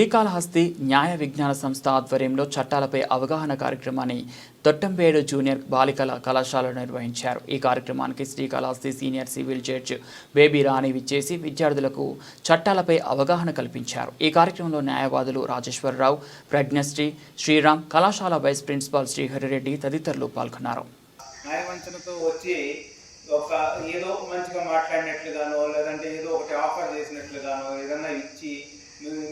శ్రీకాళహస్తి న్యాయ విజ్ఞాన సంస్థ ఆధ్వర్యంలో చట్టాలపై అవగాహన కార్యక్రమాన్ని తొట్టంపేడు జూనియర్ బాలికల కళాశాలలో నిర్వహించారు. ఈ కార్యక్రమానికి Srikalahasti senior civil judge Baby Rani విచ్చేసి విద్యార్థులకు చట్టాలపై అవగాహన కల్పించారు. ఈ కార్యక్రమంలో న్యాయవాదులు రాజేశ్వరరావు, ప్రజ్ఞశ్రీ, శ్రీరామ్, కళాశాల వైస్ ప్రిన్సిపాల్ శ్రీహరిరెడ్డి తదితరులు పాల్గొన్నారు. ఏదో మంచిగా మాట్లాడినట్లుగానో లేదంటే ఏదో ఒకటి ఆఫర్ చేసినట్లుగానో ఏదన్నా ఇచ్చి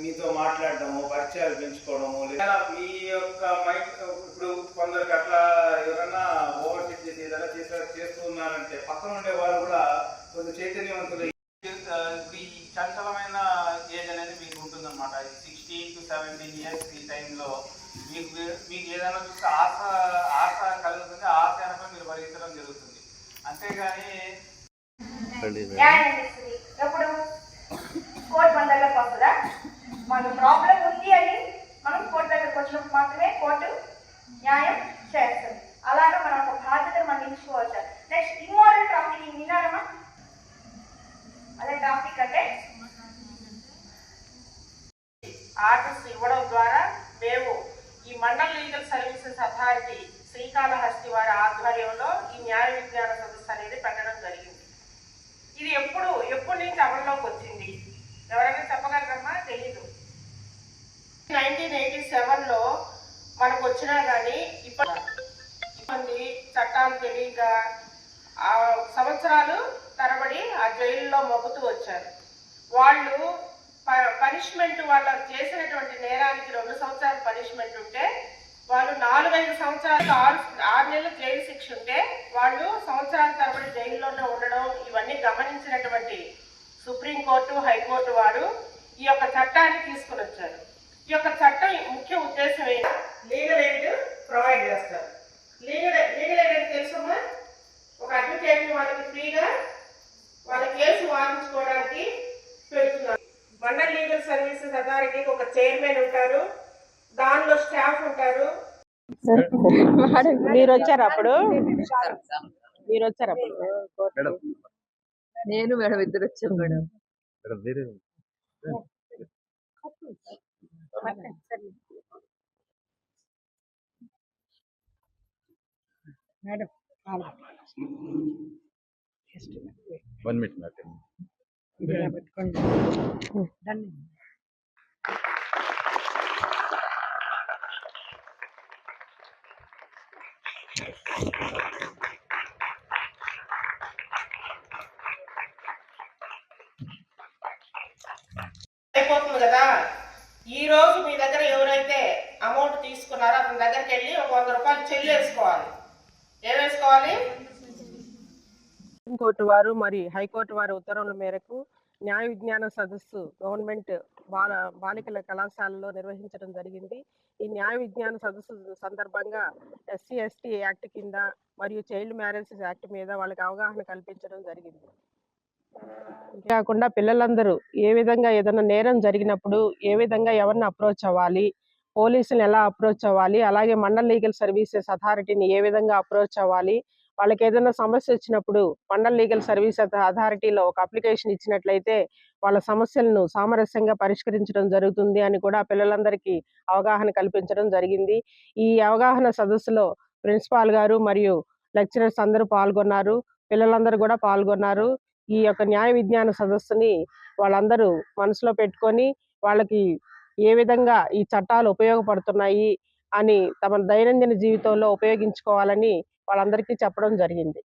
మీతో మాట్లాడడము, పరిచయాలు పెంచుకోవడము, లేదా మీ యొక్క మైండ్ ఇప్పుడు కొందరికి అట్లా ఎవరన్నా ఓవర్ చెక్ చేసి ఏదైనా చేస్తూ ఉన్నారంటే పక్కన ఉండే వాళ్ళు కూడా కొంచెం చైతన్యవంతులు. ఈ చంచలమైన ఏజ్ అనేది మీకు ఉంటుందన్నమాట. 16 to 17 years ఈ టైంలో మీకు ఏదైనా చూస్తే ఆశ కలుగుతుంది. ఆశ అనగా మీరు పరిగెత్తడం జరుగుతుంది. అంతేగాని ఎప్పుడు కోర్టు మన దగ్గరకు వస్తుందా? మన ప్రాబ్లం ఉంది అని మనం కోర్టు దగ్గరకు వచ్చినప్పుడు మాత్రమే కోర్టు న్యాయం చేస్తుంది. అలాగే మనం ఒక బాధ్యతను మనం ఎంచుకోవచ్చు. నెక్స్ట్ ఇమ్మోరల్ ట్రాఫికింగ్ విన్నారమ్మా? అదే ట్రాఫిక్ అంటే ఆర్డర్స్ ఇవ్వడం ద్వారా మేము ఈ mandal legal services authority Srikalahasti వారి ఆధ్వర్యంలో ఈ న్యాయ విజ్ఞాన సదస్సు అనేది పెట్టడం జరిగింది. ఇది ఎప్పటి నుంచి అమల్లోకి వచ్చింది ఎవరైనా చెప్పగలరమ్మా? తెలీదు. 1987లో మనకు వచ్చినా కానీ ఇప్పటి చట్టాలు తెలియక సంవత్సరాలు తరబడి ఆ జైల్లో మొక్కుతూ వచ్చారు. వాళ్ళు పనిష్మెంట్ వాళ్ళ చేసినటువంటి నేరానికి 2 సంవత్సరాల పనిష్మెంట్ ఉంటే వాళ్ళు 4-5 సంవత్సరాలు 6 నెలల జైలు శిక్ష ఉంటే వాళ్ళు సంవత్సరాల తరబడి జైల్లోనే ఉండడం ఇవన్నీ గమనించినటువంటి సుప్రీంకోర్టు, హైకోర్టు వారు ఈ యొక్క చట్టాన్ని తీసుకుని వచ్చారు. ఈ యొక్క చట్టం ముఖ్య ఉద్దేశం ఏంటి? లీగల్ ఎయిడ్ ప్రొవైడ్ చేస్తారు. లీగల్ ఎయిడ్ అంటే తెలుసమ్మా? ఒక అడ్వకేట్ని వాళ్ళకి ఫ్రీగా వాళ్ళ కేసు వాదించుకోవడానికి పెడుతున్నారు. మండల్ లీగల్ సర్వీసెస్ అథారిటీకి ఒక చైర్మన్ ఉంటారు, దానిలో స్టాఫ్ ఉంటారు. మీరు వచ్చారు అప్పుడు నేను మేడం ఇద్దరు వచ్చాం మేడం. Madam 1 minute madam. అయిపోతుంది కదా. ఈ రోజు మీ దగ్గర ఎవరైతే అమౌంట్ తీసుకున్నారో అతని దగ్గరికి వెళ్ళి ఒక 100 రూపాయలు చెల్లేసుకోవాలి. ఏమేసుకోవాలి? సుప్రీంకోర్టు వారు మరియు హైకోర్టు వారి ఉత్తర్వుల మేరకు న్యాయ విజ్ఞాన సదస్సు గవర్నమెంట్ బాలికల కళాశాలలో నిర్వహించడం జరిగింది. ఈ న్యాయ విజ్ఞాన సదస్సు సందర్భంగా SC/ST యాక్ట్ కింద మరియు చైల్డ్ మ్యారేజెస్ యాక్ట్ మీద వాళ్ళకి అవగాహన కల్పించడం జరిగింది. కాకుండా పిల్లలందరూ ఏ విధంగా ఏదైనా నేరం జరిగినప్పుడు ఏ విధంగా ఎవరిని అప్రోచ్ అవ్వాలి, పోలీసులను ఎలా అప్రోచ్ అవ్వాలి, అలాగే మండల్ లీగల్ సర్వీసెస్ అథారిటీని ఏ విధంగా అప్రోచ్ అవ్వాలి, వాళ్ళకి ఏదైనా సమస్య వచ్చినప్పుడు మండల్ లీగల్ సర్వీస్ అథారిటీలో ఒక అప్లికేషన్ ఇచ్చినట్లయితే వాళ్ళ సమస్యలను సామరస్యంగా పరిష్కరించడం జరుగుతుంది అని కూడా పిల్లలందరికీ అవగాహన కల్పించడం జరిగింది. ఈ అవగాహన సదస్సులో ప్రిన్సిపాల్ గారు మరియు లెక్చరర్స్ అందరూ పాల్గొన్నారు, పిల్లలందరూ కూడా పాల్గొన్నారు. ఈ యొక్క న్యాయ విజ్ఞాన సదస్సుని వాళ్ళందరూ మనసులో పెట్టుకొని వాళ్ళకి ఏ విధంగా ఈ చట్టాలు ఉపయోగపడుతున్నాయి అని తమ దైనందిన జీవితంలో ఉపయోగించుకోవాలని వాళ్ళందరికీ చెప్పడం జరిగింది.